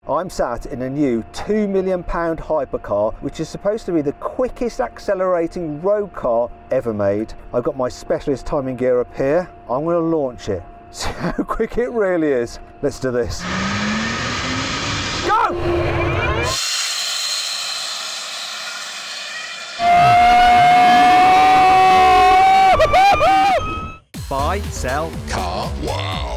I'm sat in a new £2 million hypercar, which is supposed to be the quickest accelerating road car ever made. I've got my specialist timing gear up here. I'm going to launch it. See how quick it really is. Let's do this. Go! Buy, sell, car. Wow.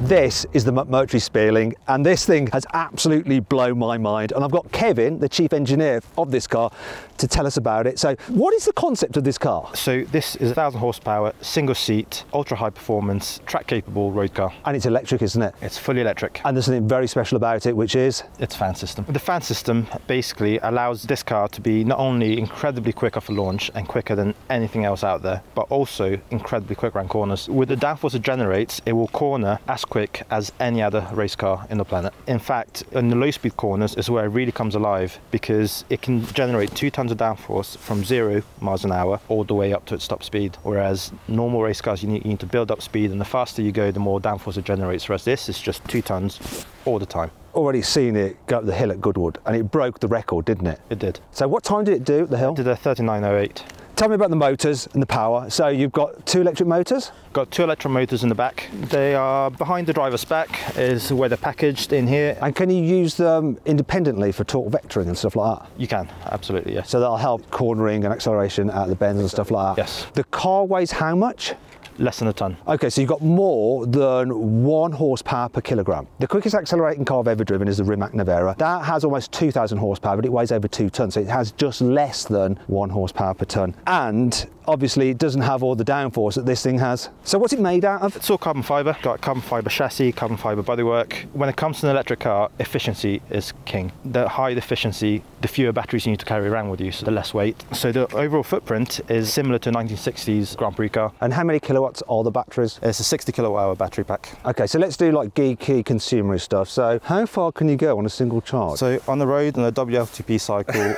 This is the McMurtry Spearling, and this thing has absolutely blown my mind. And I've got Kevin, the chief engineer of this car, to tell us about it. So what is the concept of this car? So this is a 1,000 horsepower, single seat, ultra high performance, track capable road car. And it's electric, isn't it? It's fully electric. And there's something very special about it, which is? Its fan system. The fan system basically allows this car to be not only incredibly quick off a launch and quicker than anything else out there, but also incredibly quick around corners. With the downforce it generates, it will corner as quick as any other race car in the planet. In fact, in the low speed corners is where it really comes alive, because it can generate 2 tons of downforce from 0 miles an hour all the way up to its top speed. Whereas normal race cars, you need to build up speed, and the faster you go, the more downforce it generates. Whereas this is just 2 tons all the time. Already seen it go up the hill at Goodwood, and it broke the record, didn't it? It did. So what time did it do at the hill? It did a 39.08. Tell me about the motors and the power. So you've got 2 electric motors? Got 2 electric motors in the back. They are behind the driver's back, is where they're packaged in here. And can you use them independently for torque vectoring and stuff like that? You can, absolutely, yes. So that'll help cornering and acceleration out of the bends and stuff like that? Yes. The car weighs how much? Less than a ton. Okay, so you've got more than 1 horsepower per kilogram. The quickest accelerating car I've ever driven is the Rimac Nevera. That has almost 2,000 horsepower, but it weighs over 2 tons, so it has just less than 1 horsepower per ton. And obviously it doesn't have all the downforce that this thing has. So what's it made out of? It's all carbon fibre. Got carbon fibre chassis, carbon fibre bodywork. When it comes to an electric car, efficiency is king. The higher the efficiency, the fewer batteries you need to carry around with you, so the less weight. So the overall footprint is similar to a 1960s Grand Prix car. And how many kilowatts are the batteries? It's a 60 kilowatt hour battery pack. Okay, so let's do like geeky consumerist stuff. So how far can you go on a single charge? So on the road, on a WLTP cycle,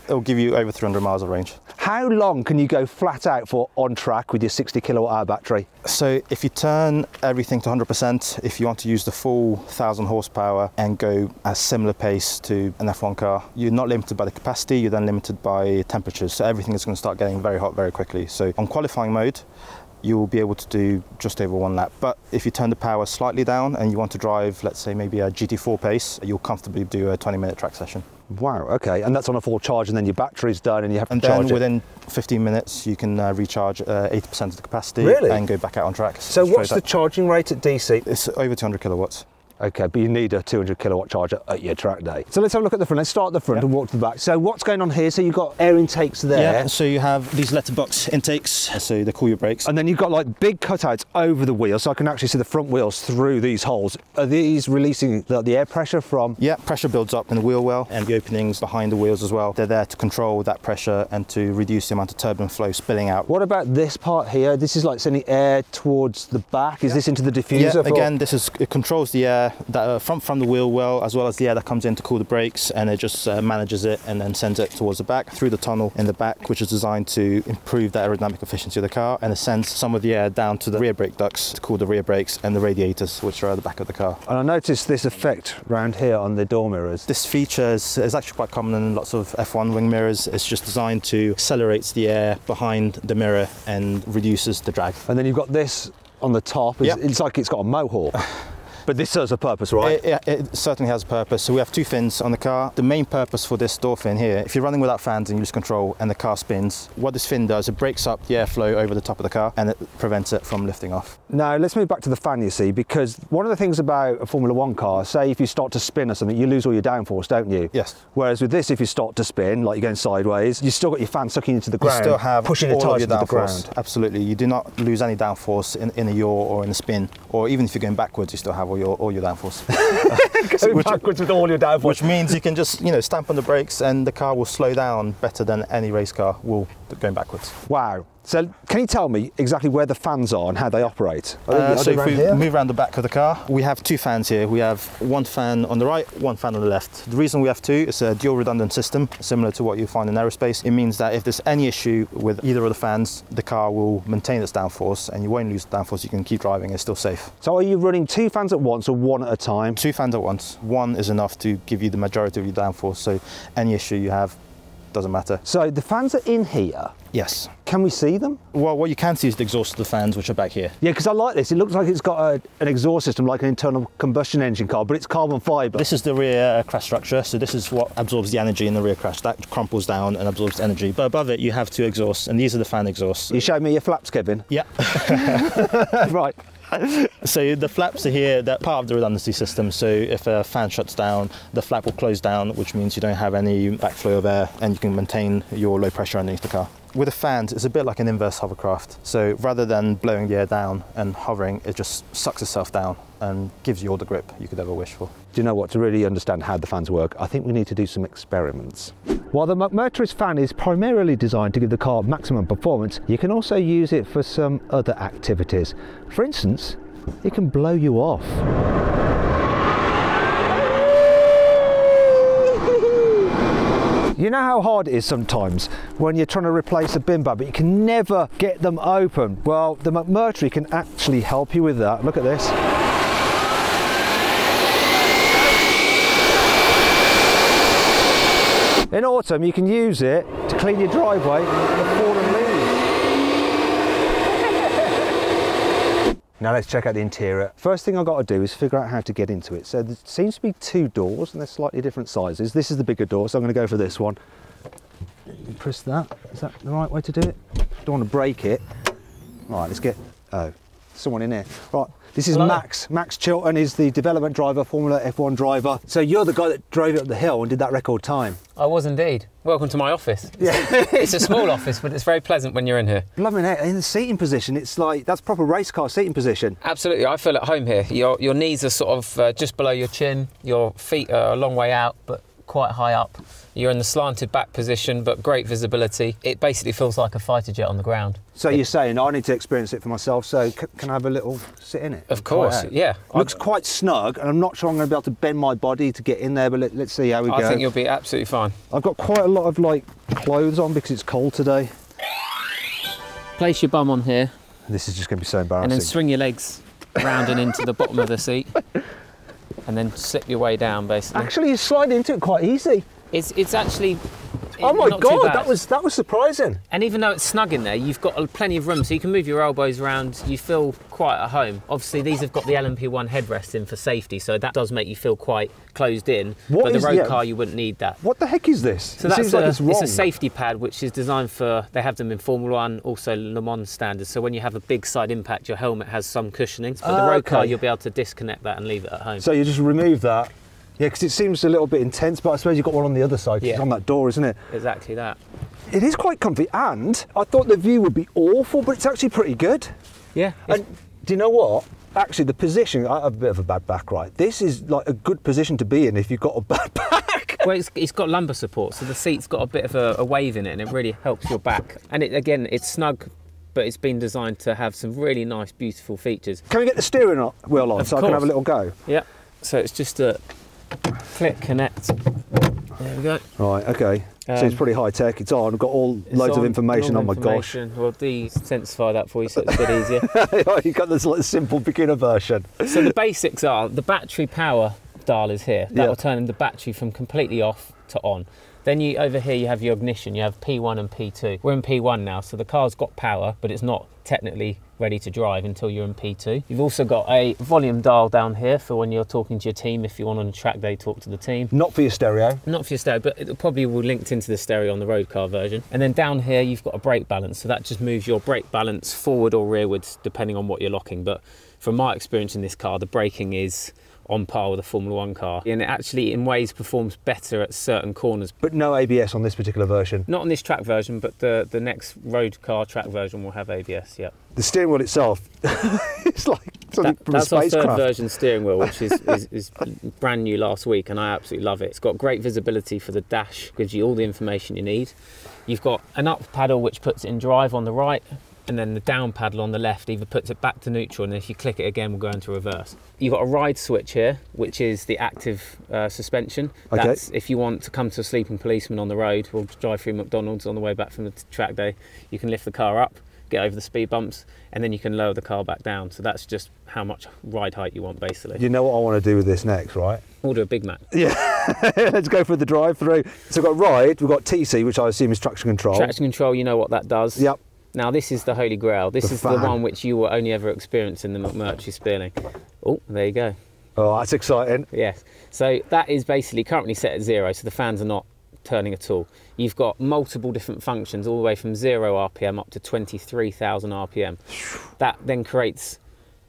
it'll give you over 300 miles of range. How long can you go flat out for on track with your 60 kilowatt hour battery? So if you turn everything to 100%, if you want to use the full 1,000 horsepower and go at a similar pace to an F1 car, you're not limited by the capacity, you're then limited by temperatures. So everything is going to start getting very hot very quickly. So on qualifying mode, you will be able to do just over 1 lap. But if you turn the power slightly down and you want to drive, let's say maybe a GT4 pace, you'll comfortably do a 20-minute track session. Wow, okay, and that's on a full charge, and then your battery's done and you have to charge it? And then within 15 minutes you can recharge 80% of the capacity. Really? And go back out on track. So what's the charging rate at DC? It's over 200 kilowatts. Okay, but you need a 200 kilowatt charger at your track day. So let's have a look at the front. Let's start at the front and walk to the back. So what's going on here? So you've got air intakes there. Yeah, so you have these letterbox intakes, so they cool your brakes. And then you've got like big cutouts over the wheels, so I can actually see the front wheels through these holes. Are these releasing the air pressure from? Yeah, pressure builds up in the wheel well, and the openings behind the wheels as well. They're there to control that pressure and to reduce the amount of turbulent flow spilling out. What about this part here? This is like sending air towards the back. Is this into the diffuser? Yeah, again, it controls the air that from the wheel well, as well as the air that comes in to cool the brakes, and it just manages it and then sends it towards the back through the tunnel in the back, which is designed to improve the aerodynamic efficiency of the car, and it sends some of the air down to the rear brake ducts to cool the rear brakes and the radiators, which are at the back of the car. And I noticed this effect round here on the door mirrors. This feature is actually quite common in lots of F1 wing mirrors. It's just designed to accelerate the air behind the mirror and reduces the drag. And then you've got this on the top. It's like it's got a mohawk. But this serves a purpose, right? It certainly has a purpose. So we have 2 fins on the car. The main purpose for this door fin here, if you're running without fans and you lose control and the car spins, what this fin does, it breaks up the airflow over the top of the car and it prevents it from lifting off. Now let's move back to the fan, you see, because one of the things about a Formula 1 car, say if you start to spin or something, you lose all your downforce, don't you? Yes. Whereas with this, if you start to spin, like you're going sideways, you still got your fan sucking into the ground, you still have pushing the tyres into the ground. Absolutely. You do not lose any downforce in a yaw or in a spin, or even if you're going backwards, you still have all your downforce. Going backwards with all your downforce. Which means you can just, stamp on the brakes and the car will slow down better than any race car will going backwards. Wow. So can you tell me exactly where the fans are and how they operate? So if we move around the back of the car, we have two fans here. We have one fan on the right, one fan on the left. The reason we have two is a dual redundant system, similar to what you find in aerospace. It means that if there's any issue with either of the fans, the car will maintain its downforce and you won't lose the downforce. You can keep driving, it's still safe. So are you running two fans at once or one at a time? Two fans at once. One is enough to give you the majority of your downforce, so any issue you have doesn't matter. So the fans are in here. Yes. Can we see them? Well, what you can see is the exhaust of the fans, which are back here. Yeah, because I like this. It looks like it's got an exhaust system like an internal combustion engine car, but it's carbon fibre. This is the rear crash structure, so this is what absorbs the energy in the rear crash. That crumples down and absorbs energy. But above it, you have two exhausts, and these are the fan exhausts. You showed me your flaps, Kevin? Yeah. Right. So the flaps are here, they're part of the redundancy system, so if a fan shuts down, the flap will close down, which means you don't have any backflow of air and you can maintain your low pressure underneath the car. With the fans, it's a bit like an inverse hovercraft. So rather than blowing the air down and hovering, it just sucks itself down and gives you all the grip you could ever wish for. Do you know what? To really understand how the fans work, I think we need to do some experiments. While the McMurtry's fan is primarily designed to give the car maximum performance, you can also use it for some other activities. For instance, it can blow you off. You know how hard it is sometimes when you're trying to replace a bin bag, but you can never get them open? Well, the McMurtry can actually help you with that. Look at this. In autumn, you can use it to clean your driveway of fallen leaves. Now let's check out the interior. First thing I've got to do is figure out how to get into it. So there seems to be two doors and they're slightly different sizes. This is the bigger door, so I'm going to go for this one. Press that. Is that the right way to do it? Don't want to break it. Right, let's get... Oh, someone in here. Right, this is Max. Max Chilton is the development driver, Formula F1 driver. So you're the guy that drove it up the hill and did that record time. I was indeed. Welcome to my office. It's a small office, but it's very pleasant when you're in here. Blimey, in the seating position, it's like, that's proper race car seating position. Absolutely, I feel at home here. Your knees are sort of just below your chin, your feet are a long way out, but quite high up. You're in the slanted back position, but great visibility. It basically feels like a fighter jet on the ground. So you're saying I need to experience it for myself, so can I have a little sit in it? Of course, yeah. Looks quite snug, and I'm not sure I'm going to be able to bend my body to get in there, but let's see how we go. I think you'll be absolutely fine. I've got quite a lot of like clothes on because it's cold today. Place your bum on here. This is just going to be so embarrassing. And then swing your legs round and into the bottom of the seat. And then slip your way down, basically. Actually, you slide into it quite easy. It's actually... Oh my God, that was surprising. And even though it's snug in there, you've got plenty of room, so you can move your elbows around. You feel quite at home. Obviously, these have got the LMP1 headrest in for safety, so that does make you feel quite closed in. But the road car, you wouldn't need that. What the heck is this? So that's it's a safety pad, which is designed for, they have them in Formula 1, also Le Mans standards. So when you have a big side impact, your helmet has some cushioning. But the road car, you'll be able to disconnect that and leave it at home. So you just remove that. Yeah, because it seems a little bit intense, but I suppose you've got one on the other side, it's on that door, isn't it? Exactly that. It is quite comfy, and I thought the view would be awful, but it's actually pretty good. Yeah. And do you know what? Actually, the position, I have a bit of a bad back, right? This is like a good position to be in if you've got a bad back. Well, it's got lumbar support, so the seat's got a bit of a wave in it, and it really helps your back. And again, it's snug, but it's been designed to have some really nice, beautiful features. Can we get the steering wheel on so I can have a little go? Yeah. So it's just a click, connect. There we go. Right, okay. So it's pretty high tech. It's on. I've got loads of information. Oh my gosh. We'll de-sensify that for you so it's a bit easier. You've got this like simple beginner version. So the basics are, the battery power dial is here. That will turn the battery from completely off to on. Then over here you have your ignition. You have P1 and P2. We're in P1 now, so the car's got power, but it's not technically ready to drive until you're in P2. You've also got a volume dial down here for when you're talking to your team. If you want on a track day, talk to the team. Not for your stereo. Not for your stereo, but it probably will linked into the stereo on the road car version. And then down here you've got a brake balance, so that just moves your brake balance forward or rearwards depending on what you're locking. But from my experience in this car, the braking is on par with a Formula 1 car, and it actually in ways performs better at certain corners. But no ABS on this particular version? Not on this track version, but the next road car track version will have ABS, yeah. The steering wheel itself, it's like That's our third version steering wheel, which is brand new last week, and I absolutely love it. It's got great visibility for the dash, gives you all the information you need. You've got an up paddle which puts it in drive on the right, and then the down paddle on the left either puts it back to neutral, and if you click it again, we'll go into reverse. You've got a ride switch here, which is the active suspension. Okay. That's if you want to come to a sleeping policeman on the road, or drive through McDonald's on the way back from the track day, you can lift the car up, get over the speed bumps, and then you can lower the car back down. So that's just how much ride height you want, basically. You know what I want to do with this next, right? We'll do a Big Mac. Yeah, let's go for the drive-through. So we've got ride, we've got TC, which I assume is traction control. Traction control, you know what that does. Yep. Now this is the holy grail. This is the one which you will only ever experience in the McMurtry Spearling. Oh, there you go. Oh, that's exciting. Yes. So that is basically currently set at 0, so the fans are not turning at all. You've got multiple different functions, all the way from 0 RPM up to 23,000 RPM. That then creates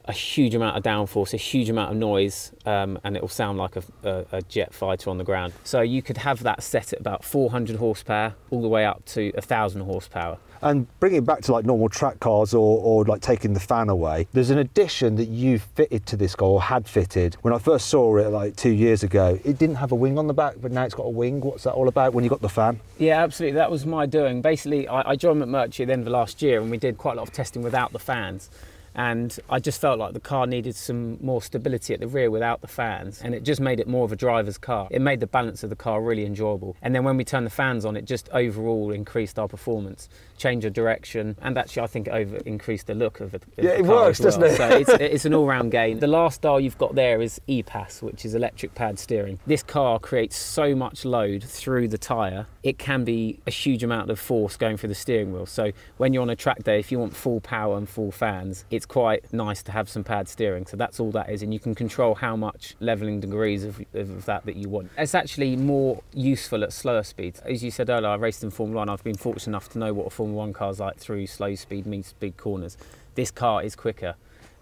a huge amount of downforce, a huge amount of noise, and it will sound like a jet fighter on the ground. So you could have that set at about 400 horsepower all the way up to 1,000 horsepower. And bringing it back to like normal track cars or like taking the fan away, there's an addition that you fitted to this car, or had fitted. When I first saw it like 2 years ago, it didn't have a wing on the back, but now it's got a wing. What's that all about when you got the fan? Yeah, absolutely. That was my doing. Basically, I joined McMurtry at the end of last year, and we did quite a lot of testing without the fans. And I just felt like the car needed some more stability at the rear without the fans, and it just made it more of a driver's car. It made the balance of the car really enjoyable. And then when we turned the fans on, it just overall increased our performance, changed the direction, and actually I think it increased the look of it. Yeah, it works, doesn't it? So it's an all-round gain. The last dial you've got there is EPAS, which is electric pad steering. This car creates so much load through the tyre, it can be a huge amount of force going through the steering wheel. So when you're on a track day, if you want full power and full fans, it's quite nice to have some pad steering. So that's all that is, and you can control how much levelling degrees of that you want. It's actually more useful at slower speeds. As you said earlier, I raced in Formula 1. I've been fortunate enough to know what a Formula 1 car's like through slow speed meets big corners. This car is quicker,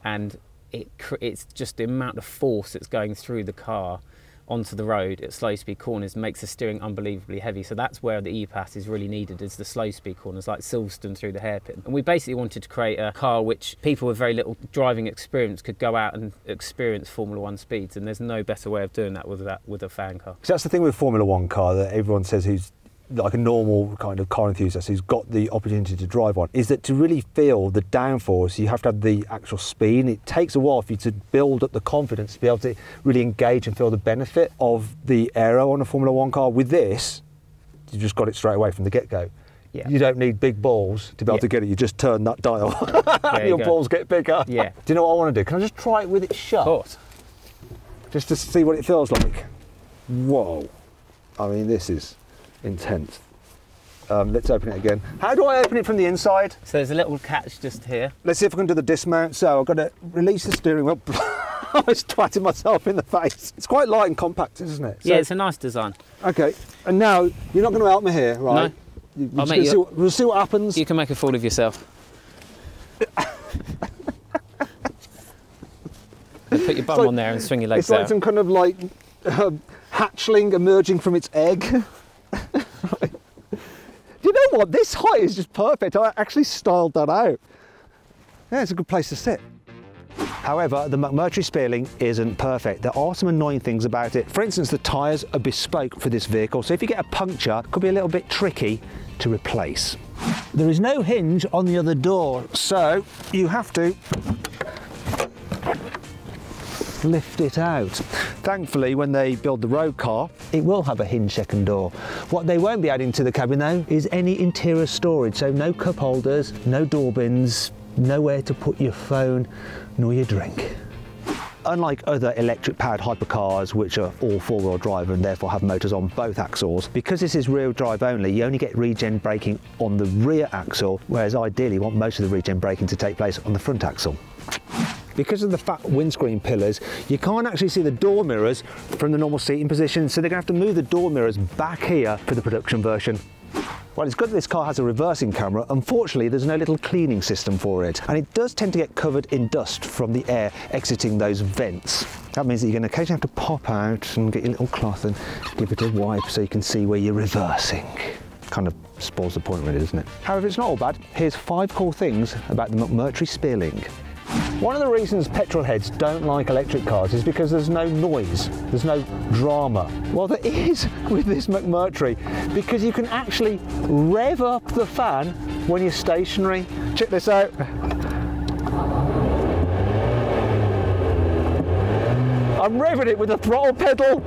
and it's just the amount of force that's going through the car onto the road at slow speed corners makes the steering unbelievably heavy. So that's where the EPAS is really needed, is the slow speed corners like Silverstone through the hairpin. And we basically wanted to create a car which people with very little driving experience could go out and experience Formula 1 speeds, and there's no better way of doing that with a fan car. So that's the thing with Formula 1 car that everyone says who's like a normal kind of car enthusiast who's got the opportunity to drive one, is that to really feel the downforce, you have to have the actual speed. It takes a while for you to build up the confidence to be able to really engage and feel the benefit of the aero on a Formula 1 car. With this, you just got it straight away from the get-go. Yeah. You don't need big balls to be able to get it. You just turn that dial. Your balls get bigger. Yeah. Do you know what I want to do? Can I just try it with it shut? Of course. Just to see what it feels like. Whoa. I mean, this is intense. Let's open it again. How do I open it from the inside? So there's a little catch just here. Let's see if I can do the dismount. So I've got to release the steering wheel. I was twatting myself in the face. It's quite light and compact, isn't it? So, yeah, it's a nice design. Okay, and now you're not going to help me here, right? No. We'll see what happens. You can make a fool of yourself. Put your bum on there and swing your legs out. It's like some kind of like hatchling emerging from its egg. You know what? This height is just perfect. I actually styled that out. Yeah, it's a good place to sit. However, the McMurtry Spearling isn't perfect. There are some annoying things about it. For instance, the tyres are bespoke for this vehicle, so if you get a puncture, it could be a little bit tricky to replace. There is no hinge on the other door, so you have to lift it out. Thankfully, when they build the road car, it will have a hinge second door. What they won't be adding to the cabin though is any interior storage, so no cup holders, no door bins, nowhere to put your phone nor your drink. Unlike other electric powered hypercars, which are all four-wheel drive and therefore have motors on both axles, because this is rear drive only, you only get regen braking on the rear axle, whereas ideally you want most of the regen braking to take place on the front axle. Because of the fat windscreen pillars, you can't actually see the door mirrors from the normal seating position, so they're going to have to move the door mirrors back here for the production version. Well, it's good that this car has a reversing camera. Unfortunately, there's no little cleaning system for it, and it does tend to get covered in dust from the air exiting those vents. That means that you're going to occasionally have to pop out and get your little cloth and give it a wipe so you can see where you're reversing. Kind of spoils the point really, doesn't it? However, it's not all bad. Here's 5 cool things about the McMurtry Spearling. One of the reasons petrol heads don't like electric cars is because there's no noise, there's no drama. Well, there is with this McMurtry, because you can actually rev up the fan when you're stationary. Check this out. I'm revving it with the throttle pedal.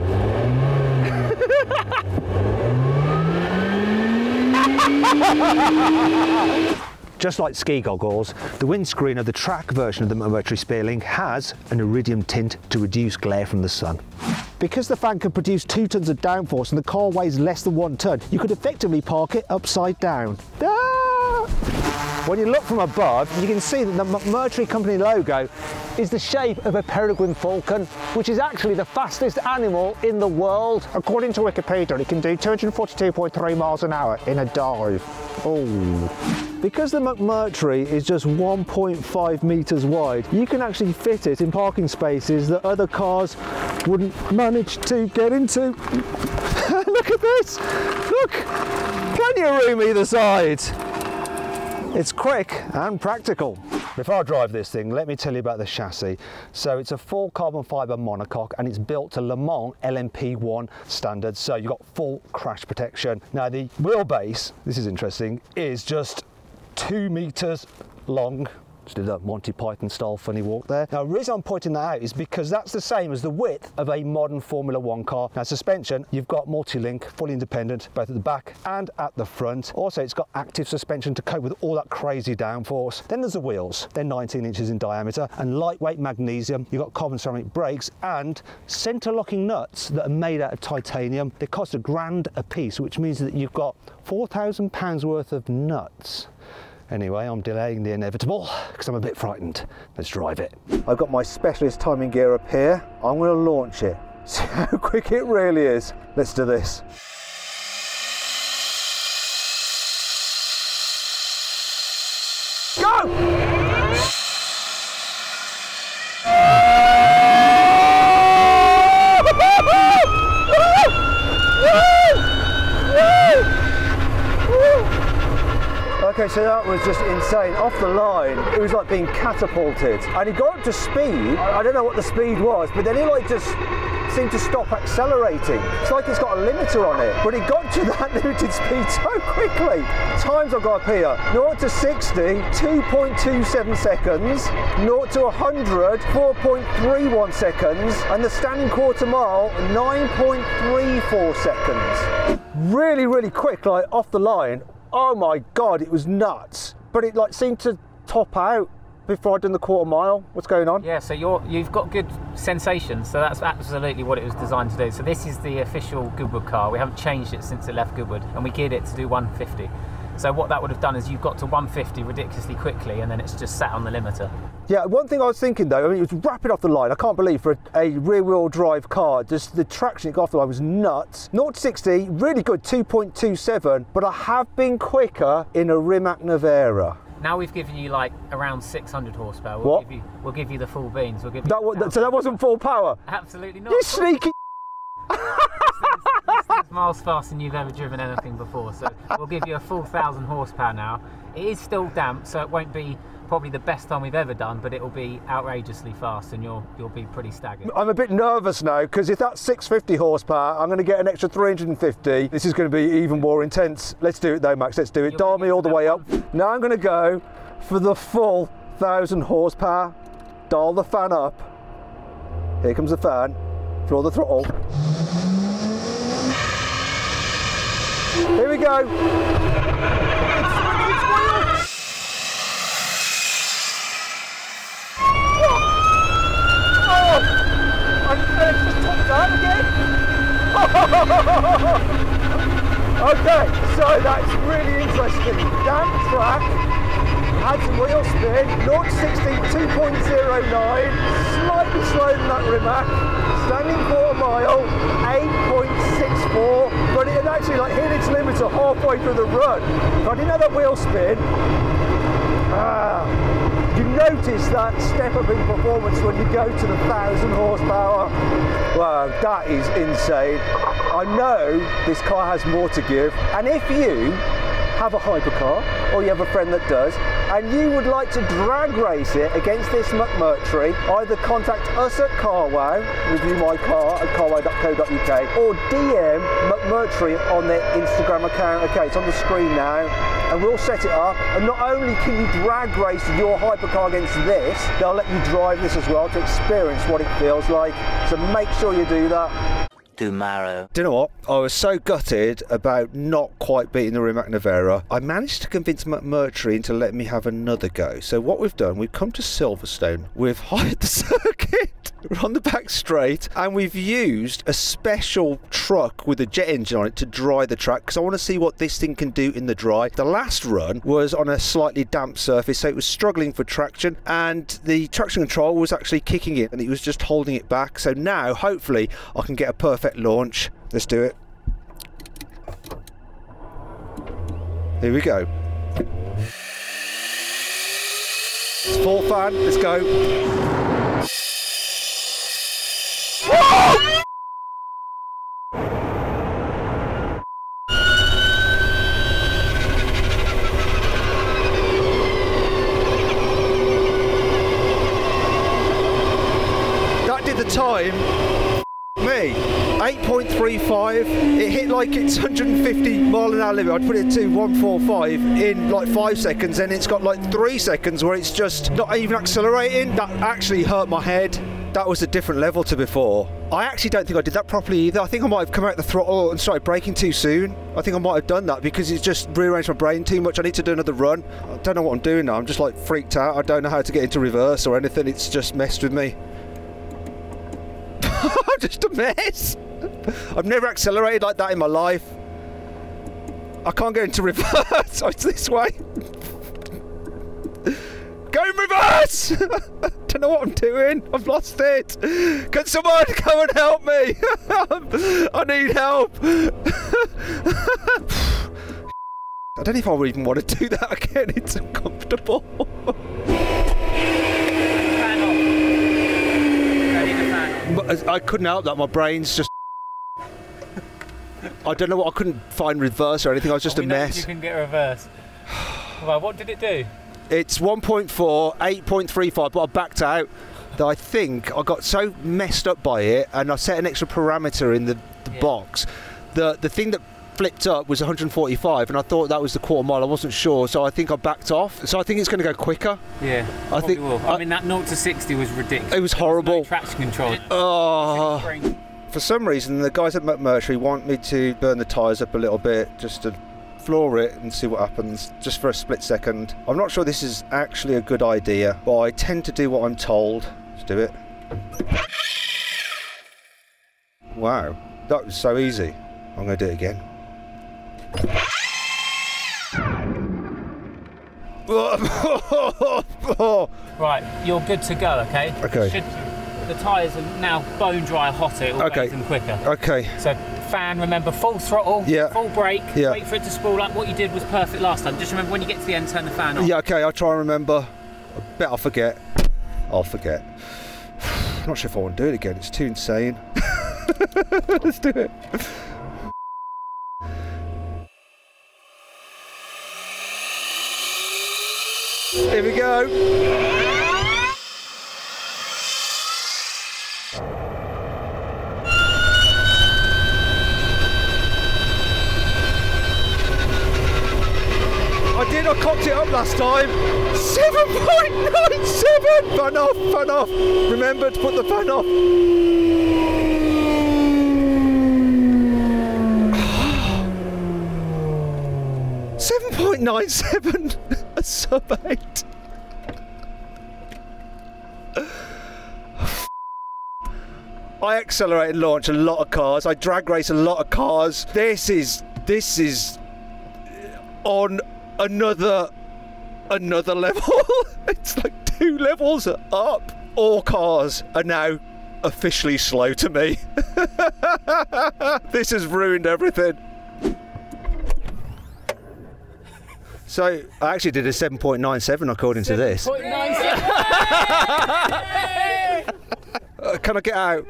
Just like ski goggles, the windscreen of the track version of the McMurtry Spearlink has an iridium tint to reduce glare from the sun. Because the fan can produce 2 tons of downforce and the car weighs less than 1 ton, you could effectively park it upside down. Ah! When you look from above, you can see that the McMurtry company logo is the shape of a peregrine falcon, which is actually the fastest animal in the world. According to Wikipedia, it can do 242.3 miles an hour in a dive. Oh. Because the McMurtry is just 1.5 metres wide, you can actually fit it in parking spaces that other cars wouldn't manage to get into. Look at this! Look! Plenty of room either side. It's quick and practical. Before I drive this thing, let me tell you about the chassis. So it's a full carbon fibre monocoque and it's built to Le Mans LMP1 standards, so you've got full crash protection. Now the wheelbase, this is interesting, is just 2 metres long. Just did that Monty Python style funny walk there. Now the reason I'm pointing that out is because that's the same as the width of a modern Formula 1 car. Now suspension, you've got multi-link, fully independent, both at the back and at the front. Also it's got active suspension to cope with all that crazy downforce. Then there's the wheels, they're 19 inches in diameter and lightweight magnesium. You've got carbon ceramic brakes and centre locking nuts that are made out of titanium. They cost £1,000 a piece, which means that you've got £4,000 worth of nuts. Anyway, I'm delaying the inevitable because I'm a bit frightened. Let's drive it. I've got my specialist timing gear up here. I'm going to launch it. See how quick it really is. Let's do this. Go! Okay, so that was just insane. Off the line, it was like being catapulted. And he got up to speed. I don't know what the speed was, but then he like just seemed to stop accelerating. It's like it's got a limiter on it. But he got to that limited speed so quickly. Times I've got up here. 0 to 60, 2.27 seconds. 0 to 100, 4.31 seconds. And the standing quarter mile, 9.34 seconds. Really, really quick, like off the line. Oh my God, it was nuts. But it like seemed to top out before I'd done the quarter mile. What's going on? Yeah, so you've got good sensations, so that's absolutely what it was designed to do. So this is the official Goodwood car. We haven't changed it since it left Goodwood, and we geared it to do 150. So what that would have done is you've got to 150 ridiculously quickly, and then it's just sat on the limiter. Yeah, one thing I was thinking though, I mean, it was rapid off the line. I can't believe for a rear-wheel drive car, just the traction it got off the line was nuts. 0 to 60, really good, 2.27, but I have been quicker in a Rimac Nevera. Now we've given you like around 600 horsepower. We'll give you the full beans. We'll give you so that wasn't full power? Absolutely not. You sneaky. This thing's miles faster than you've ever driven anything before, so we'll give you a full 1,000 horsepower now. It is still damp, so it won't be probably the best time we've ever done, but it will be outrageously fast and you'll be pretty staggered. I'm a bit nervous now because if that's 650 horsepower, I'm going to get an extra 350. This is going to be even more intense. Let's do it though, Max. Let's do it. Dial me all the way up. Now I'm going to go for the full 1,000 horsepower. Dial the fan up. Here comes the fan. Throw the throttle. Here we go. Okay, so that's really interesting. Damp track, had some wheel spin, 0 to 60, 2.09, slightly slower than that Rimac, standing quarter mile, 8.64, but it had actually like hit its limiter halfway through the run. If I didn't have that wheel spin, you notice that step up in performance when you go to the 1,000 horsepower. Wow, that is insane. I know this car has more to give, and if you have a hypercar or you have a friend that does and you would like to drag race it against this McMurtry, either contact us at CarWow, review my car at carwow.co.uk, or DM McMurtry on their Instagram account. Okay, it's on the screen now, and we'll set it up. And not only can you drag race your hypercar against this, they'll let you drive this as well to experience what it feels like. So make sure you do that. Tomorrow. Do you know what? I was so gutted about not quite beating the Rimac Nevera. I managed to convince McMurtry into letting me have another go. So what we've done, we've come to Silverstone, we've hired the circuit, we're on the back straight, and we've used a special truck with a jet engine on it to dry the track, because I want to see what this thing can do in the dry. The last run was on a slightly damp surface, so it was struggling for traction, and the traction control was actually kicking it, and it was just holding it back. So now, hopefully, I can get a perfect launch. Let's do it. Here we go. It's full fan, let's go. That did the time. Me, 8.35. It hit like it's 150 mile an hour limit. I'd put it to 145 in like 5 seconds, and it's got like 3 seconds where it's just not even accelerating. That actually hurt my head. That was a different level to before. I actually don't think I did that properly either. I think I might have come out the throttle and started braking too soon. I think I might have done that because it's just rearranged my brain too much. I need to do another run. I don't know what I'm doing now. I'm just like freaked out. I don't know how to get into reverse or anything. It's just messed with me. I'm just a mess. I've never accelerated like that in my life. I can't get into reverse. Oh, it's this way. Go in reverse! Don't know what I'm doing. I've lost it. Can someone come and help me? I need help. I don't know if I would even want to do that again. It's uncomfortable. I couldn't help that. My brain's just. I don't know what. I couldn't find reverse or anything. I was just a mess. You can get reverse. Well, what did it do? It's 1.4, 8.35, but I backed out. That I think I got so messed up by it, and I set an extra parameter in the box. The thing that flipped up was 145, and I thought that was the quarter mile. I wasn't sure, so I think I backed off. So I think it's going to go quicker. Yeah, I think. Will. I mean, that 0 to 60 was ridiculous. It was horrible. No traction control. Oh. For some reason, the guys at McMurtry want me to burn the tyres up a little bit, just to floor it and see what happens, just for a split second. I'm not sure this is actually a good idea, but I tend to do what I'm told. Let's do it. Wow, that was so easy. I'm going to do it again. Right, you're good to go, okay? Okay. The tyres are now bone dry hot, it will make them quicker. Okay. So fan, remember, full throttle, full brake, wait for it to spool up. What you did was perfect last time. Just remember when you get to the end, turn the fan off. Yeah, okay, I'll try and remember. I bet I'll forget. I'll forget. I'm not sure if I want to do it again, it's too insane. Let's do it. Here we go. I cocked it up last time. 7.97! Fan off, fan off. Remember to put the fan off. 7.97, a sub 8. I accelerate and launch a lot of cars. I drag race a lot of cars. This is on another level. It's like 2 levels up. All cars are now officially slow to me. This has ruined everything. So I actually did a 7.97 according to this. 7.97. Can I get out?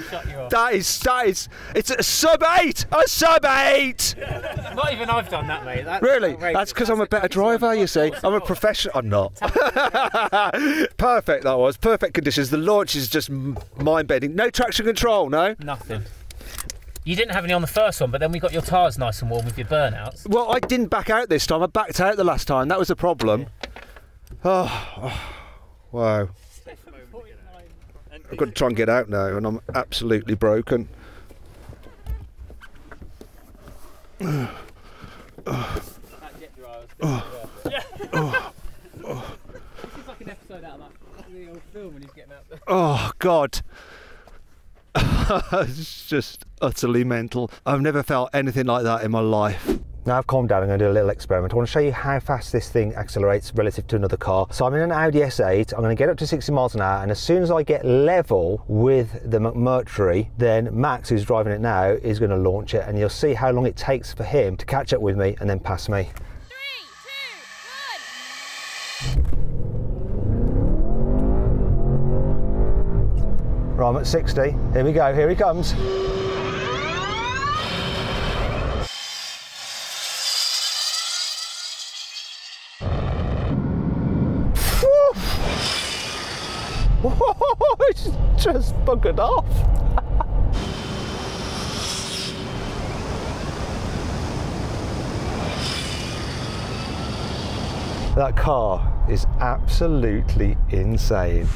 Shut you off. That is, it's a sub 8! A sub 8! Not even I've done that, mate. That's Really? outrageous. That's because I'm a better driver, you see. I'm a professional. I'm not. Perfect, that was. Perfect conditions. The launch is just mind-bending. No traction control, no? Nothing. You didn't have any on the first one, but then we got your tyres nice and warm with your burnouts. Well, I didn't back out this time. I backed out the last time. That was the problem. Oh, wow. I've got to try and get out now, and I'm absolutely broken. Oh, God. It's just utterly mental. I've never felt anything like that in my life. Now I've calmed down, I'm going to do a little experiment. I want to show you how fast this thing accelerates relative to another car. So I'm in an Audi S8, I'm going to get up to 60 miles an hour, and as soon as I get level with the McMurtry, then Max, who's driving it now, is going to launch it, and you'll see how long it takes for him to catch up with me and then pass me. 3, 2, 1. Right, I'm at 60. Here we go, here he comes. It's just buggered off. That car is absolutely insane.